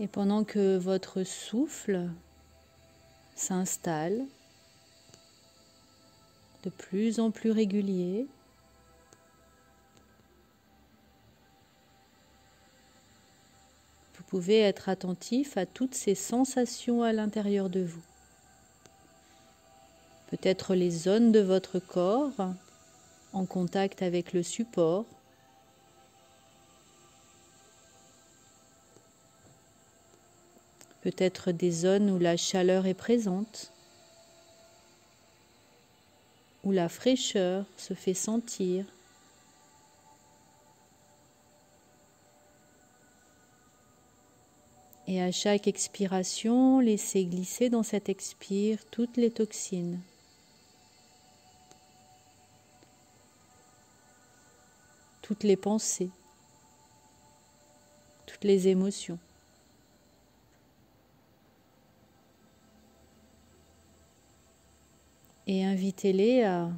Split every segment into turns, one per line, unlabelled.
Et pendant que votre souffle s'installe de plus en plus régulier, vous pouvez être attentif à toutes ces sensations à l'intérieur de vous. Peut-être les zones de votre corps en contact avec le support. Peut-être des zones où la chaleur est présente, où la fraîcheur se fait sentir. Et à chaque expiration, laissez glisser dans cette expire toutes les toxines. Toutes les pensées, toutes les émotions. Et invitez-les à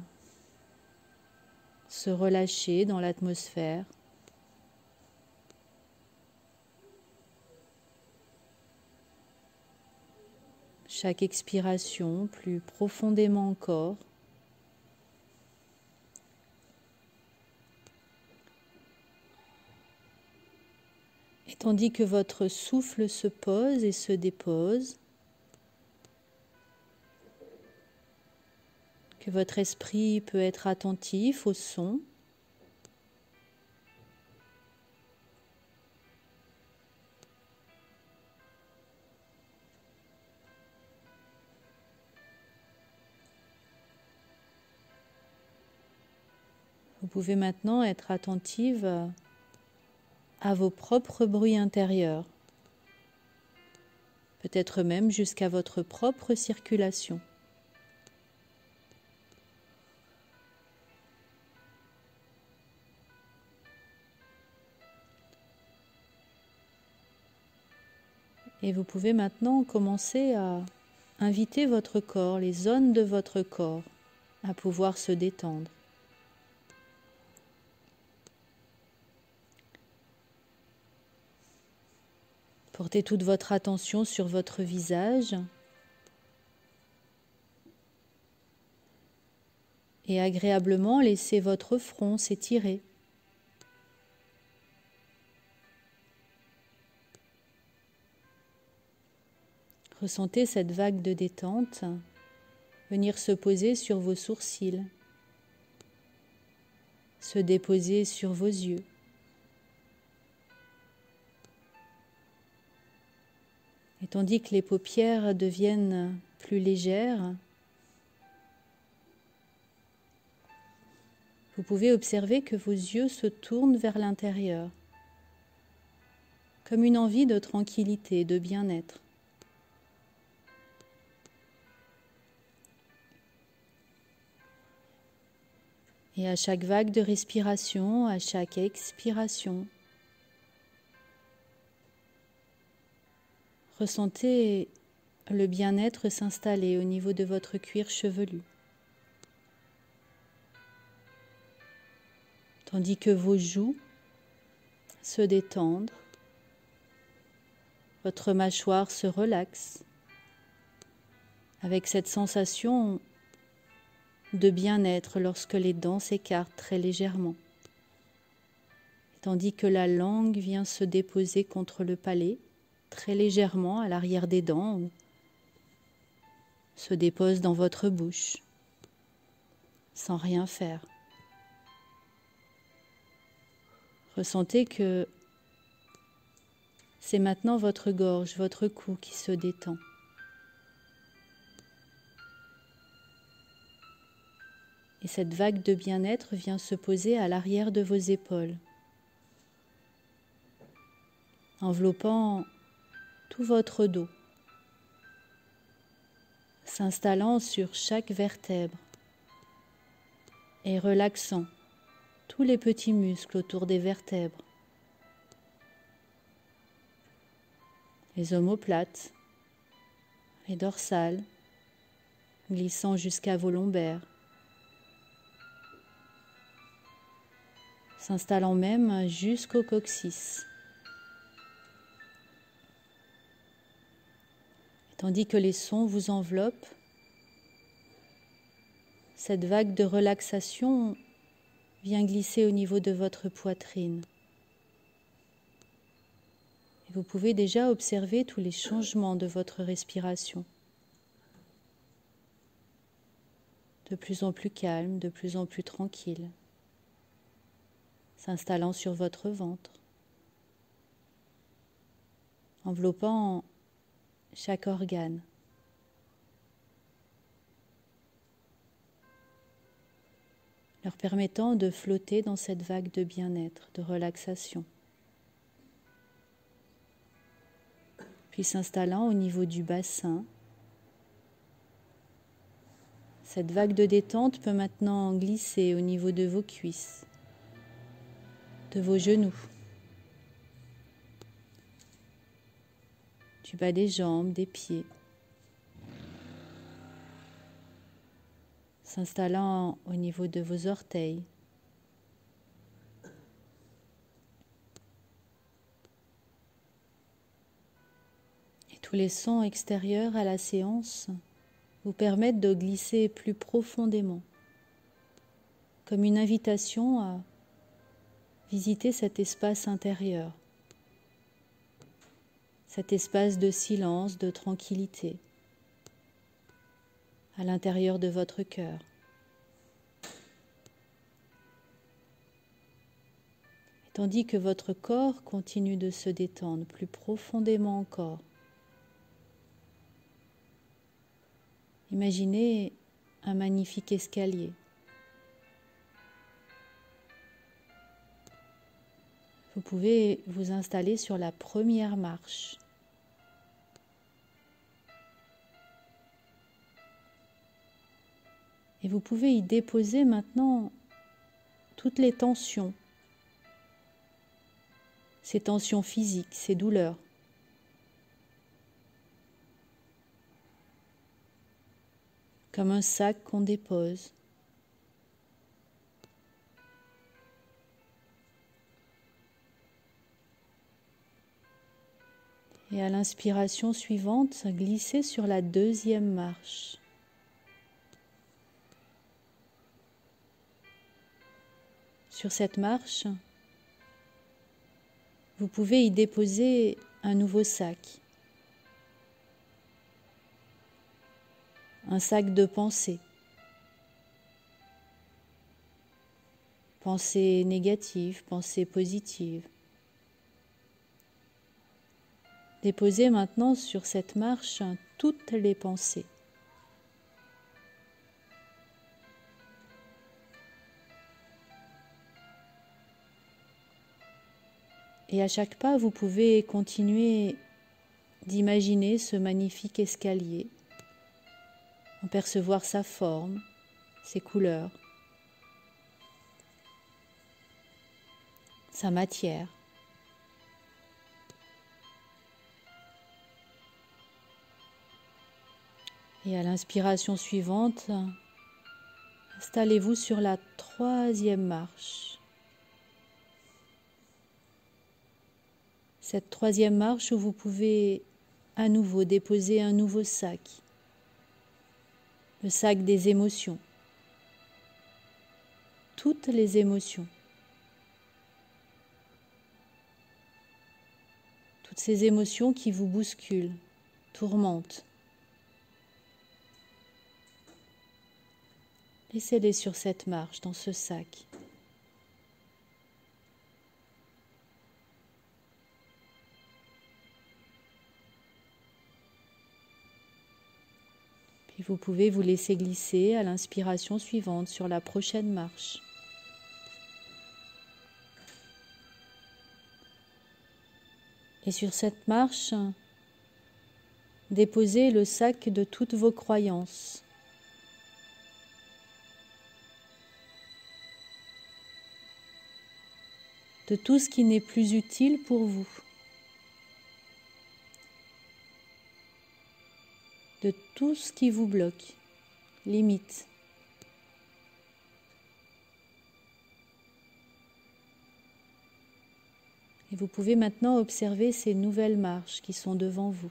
se relâcher dans l'atmosphère. Chaque expiration, plus profondément encore. Et tandis que votre souffle se pose et se dépose, que votre esprit peut être attentif au son, vous pouvez maintenant être attentive à vos propres bruits intérieurs, peut-être même jusqu'à votre propre circulation. Et vous pouvez maintenant commencer à inviter votre corps, les zones de votre corps, à pouvoir se détendre. Portez toute votre attention sur votre visage et agréablement laissez votre front s'étirer. Ressentez cette vague de détente venir se poser sur vos sourcils, se déposer sur vos yeux. Et tandis que les paupières deviennent plus légères, vous pouvez observer que vos yeux se tournent vers l'intérieur, comme une envie de tranquillité, de bien-être. Et à chaque vague de respiration, à chaque expiration, ressentez le bien-être s'installer au niveau de votre cuir chevelu. Tandis que vos joues se détendent, votre mâchoire se relaxe avec cette sensation de bien-être lorsque les dents s'écartent très légèrement. Tandis que la langue vient se déposer contre le palais, très légèrement à l'arrière des dents, ou se dépose dans votre bouche, sans rien faire. Ressentez que c'est maintenant votre gorge, votre cou qui se détend. Et cette vague de bien-être vient se poser à l'arrière de vos épaules, enveloppant tout votre dos, s'installant sur chaque vertèbre et relaxant tous les petits muscles autour des vertèbres, les omoplates, les dorsales, glissant jusqu'à vos lombaires, s'installant même jusqu'au coccyx. Tandis que les sons vous enveloppent, cette vague de relaxation vient glisser au niveau de votre poitrine. Et vous pouvez déjà observer tous les changements de votre respiration. De plus en plus calme, de plus en plus tranquille, s'installant sur votre ventre, enveloppant chaque organe. Leur permettant de flotter dans cette vague de bien-être, de relaxation. Puis s'installant au niveau du bassin. Cette vague de détente peut maintenant glisser au niveau de vos cuisses, de vos genoux, du bas des jambes, des pieds. S'installant au niveau de vos orteils. Et tous les sons extérieurs à la séance vous permettent de glisser plus profondément, comme une invitation à visiter cet espace intérieur, cet espace de silence, de tranquillité, à l'intérieur de votre cœur. Tandis que votre corps continue de se détendre plus profondément encore. Imaginez un magnifique escalier. Vous pouvez vous installer sur la première marche. Et vous pouvez y déposer maintenant toutes les tensions, ces tensions physiques, ces douleurs. Comme un sac qu'on dépose. Et à l'inspiration suivante, glissez sur la deuxième marche. Sur cette marche, vous pouvez y déposer un nouveau sac. Un sac de pensées. Pensées négatives, pensées positives. Déposez maintenant sur cette marche toutes les pensées. Et à chaque pas, vous pouvez continuer d'imaginer ce magnifique escalier, en percevoir sa forme, ses couleurs, sa matière. Et à l'inspiration suivante, installez-vous sur la troisième marche. Cette troisième marche où vous pouvez à nouveau déposer un nouveau sac. Le sac des émotions. Toutes les émotions. Toutes ces émotions qui vous bousculent, tourmentent. Laissez-les sur cette marche, dans ce sac. Puis vous pouvez vous laisser glisser à l'inspiration suivante sur la prochaine marche. Et sur cette marche, déposez le sac de toutes vos croyances. De tout ce qui n'est plus utile pour vous. De tout ce qui vous bloque, limite. Et vous pouvez maintenant observer ces nouvelles marches qui sont devant vous.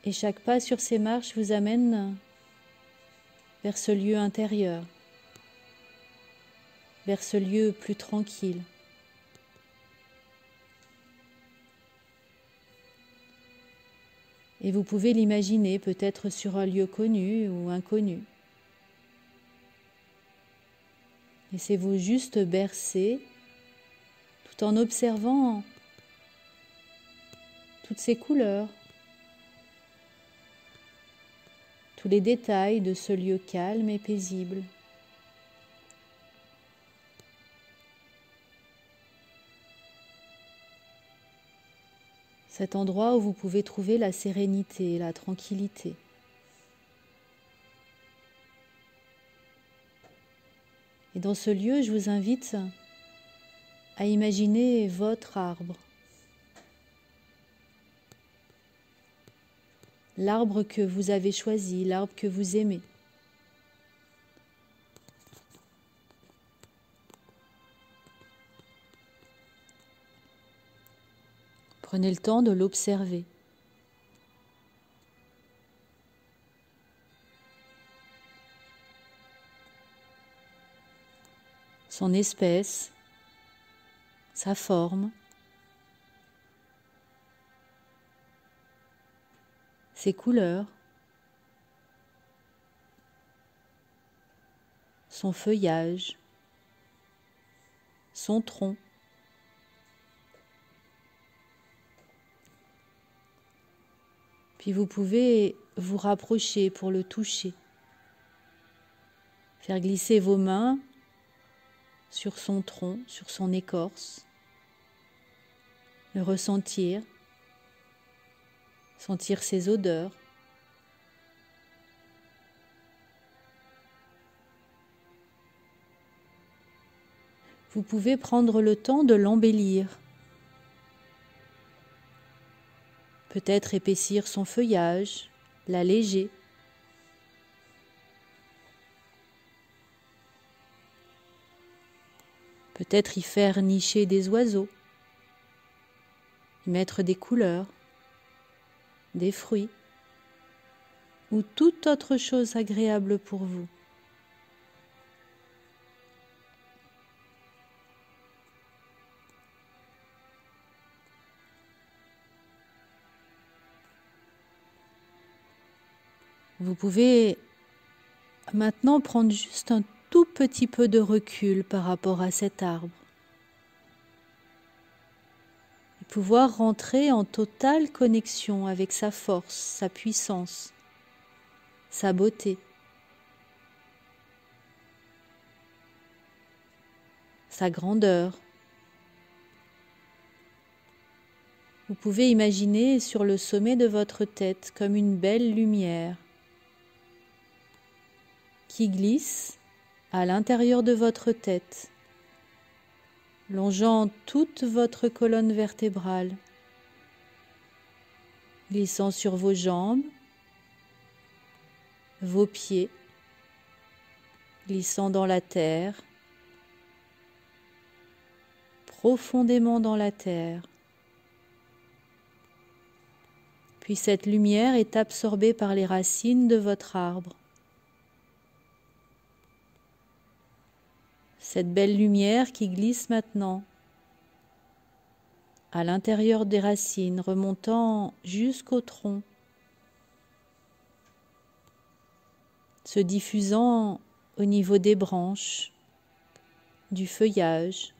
Et chaque pas sur ces marches vous amène vers ce lieu intérieur, vers ce lieu plus tranquille. Et vous pouvez l'imaginer peut-être sur un lieu connu ou inconnu. Laissez-vous juste bercer tout en observant toutes ces couleurs, tous les détails de ce lieu calme et paisible. Cet endroit où vous pouvez trouver la sérénité, la tranquillité. Et dans ce lieu, je vous invite à imaginer votre arbre. L'arbre que vous avez choisi, l'arbre que vous aimez. Prenez le temps de l'observer. Son espèce, sa forme, ses couleurs, son feuillage, son tronc. Puis vous pouvez vous rapprocher pour le toucher. Faire glisser vos mains sur son tronc, sur son écorce. Le ressentir. Sentir ses odeurs. Vous pouvez prendre le temps de l'embellir. Peut-être épaissir son feuillage, l'alléger. Peut-être y faire nicher des oiseaux, y mettre des couleurs, des fruits ou toute autre chose agréable pour vous. Vous pouvez maintenant prendre juste un tout petit peu de recul par rapport à cet arbre et pouvoir rentrer en totale connexion avec sa force, sa puissance, sa beauté, sa grandeur. Vous pouvez imaginer sur le sommet de votre tête comme une belle lumière qui glisse à l'intérieur de votre tête, longeant toute votre colonne vertébrale, glissant sur vos jambes, vos pieds, glissant dans la terre, profondément dans la terre. Puis cette lumière est absorbée par les racines de votre arbre. Cette belle lumière qui glisse maintenant à l'intérieur des racines, remontant jusqu'au tronc, se diffusant au niveau des branches, du feuillage,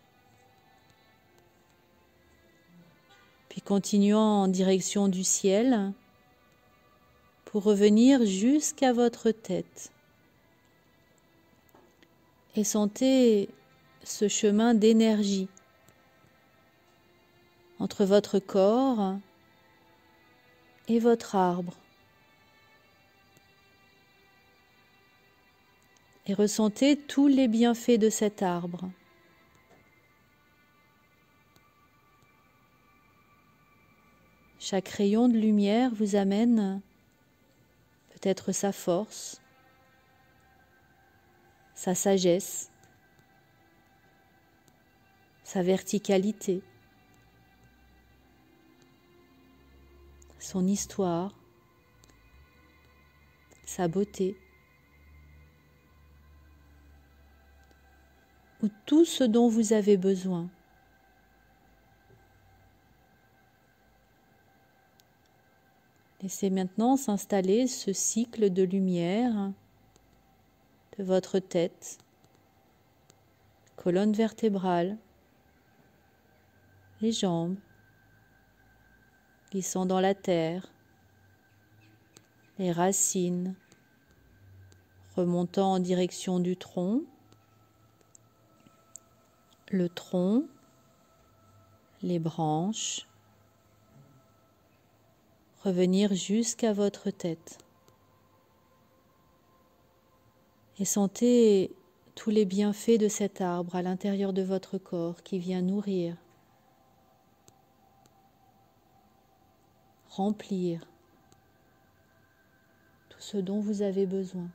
puis continuant en direction du ciel pour revenir jusqu'à votre tête. Et sentez ce chemin d'énergie entre votre corps et votre arbre. Et ressentez tous les bienfaits de cet arbre. Chaque rayon de lumière vous amène peut-être sa force, sa sagesse, sa verticalité, son histoire, sa beauté, ou tout ce dont vous avez besoin. Laissez maintenant s'installer ce cycle de lumière de votre tête, colonne vertébrale, les jambes, glissant dans la terre, les racines, remontant en direction du tronc, le tronc, les branches, revenir jusqu'à votre tête. Et sentez tous les bienfaits de cet arbre à l'intérieur de votre corps qui vient nourrir, remplir tout ce dont vous avez besoin.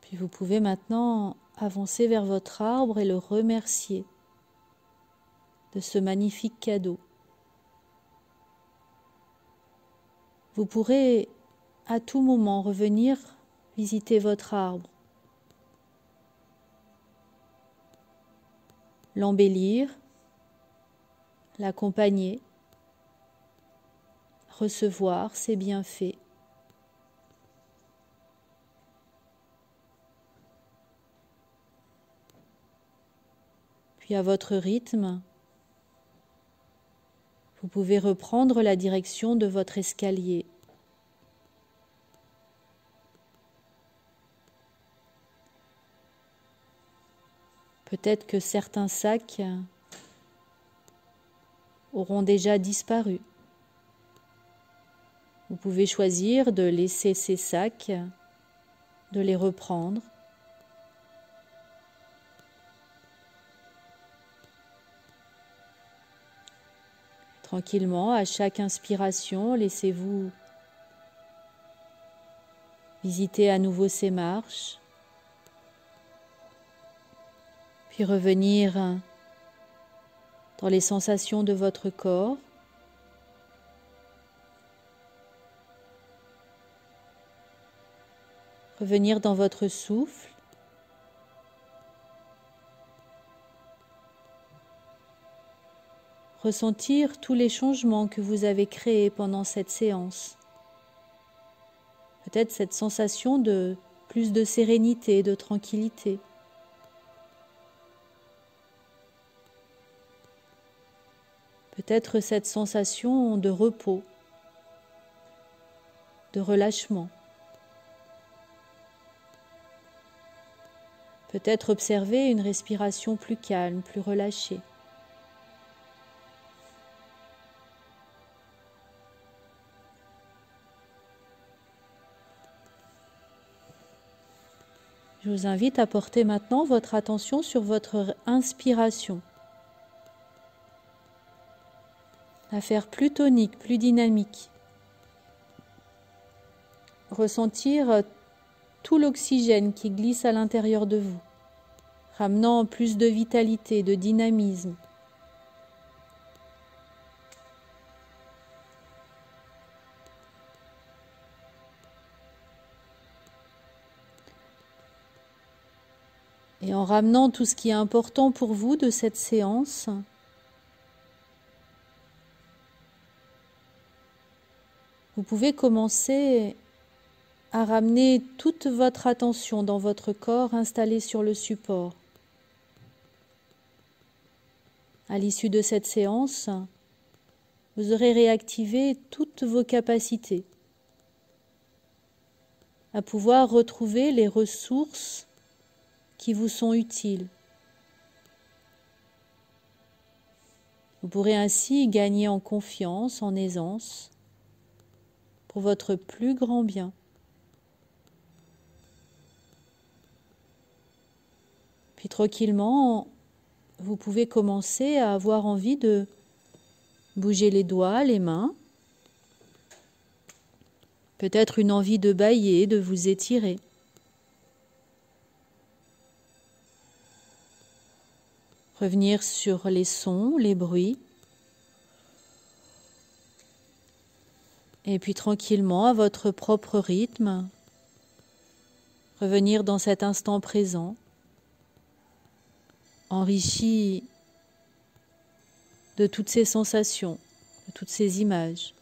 Puis vous pouvez maintenant avancer vers votre arbre et le remercier de ce magnifique cadeau. Vous pourrez à tout moment revenir visiter votre arbre, l'embellir, l'accompagner, recevoir ses bienfaits. Puis à votre rythme, vous pouvez reprendre la direction de votre escalier. Peut-être que certains sacs auront déjà disparu. Vous pouvez choisir de laisser ces sacs, de les reprendre. Tranquillement, à chaque inspiration, laissez-vous visiter à nouveau ces marches, puis revenir dans les sensations de votre corps. Revenir dans votre souffle. Ressentir tous les changements que vous avez créés pendant cette séance. Peut-être cette sensation de plus de sérénité, de tranquillité. Peut-être cette sensation de repos, de relâchement. Peut-être observer une respiration plus calme, plus relâchée. Je vous invite à porter maintenant votre attention sur votre inspiration. La faire plus tonique, plus dynamique. Ressentir tout l'oxygène qui glisse à l'intérieur de vous, ramenant plus de vitalité, de dynamisme. Et en ramenant tout ce qui est important pour vous de cette séance, vous pouvez commencer à ramener toute votre attention dans votre corps installé sur le support. À l'issue de cette séance, vous aurez réactivé toutes vos capacités à pouvoir retrouver les ressources qui vous sont utiles. Vous pourrez ainsi gagner en confiance, en aisance, pour votre plus grand bien. Puis tranquillement, vous pouvez commencer à avoir envie de bouger les doigts, les mains, peut-être une envie de bâiller, de vous étirer. Revenir sur les sons, les bruits. Et puis tranquillement, à votre propre rythme, revenir dans cet instant présent, enrichi de toutes ces sensations, de toutes ces images.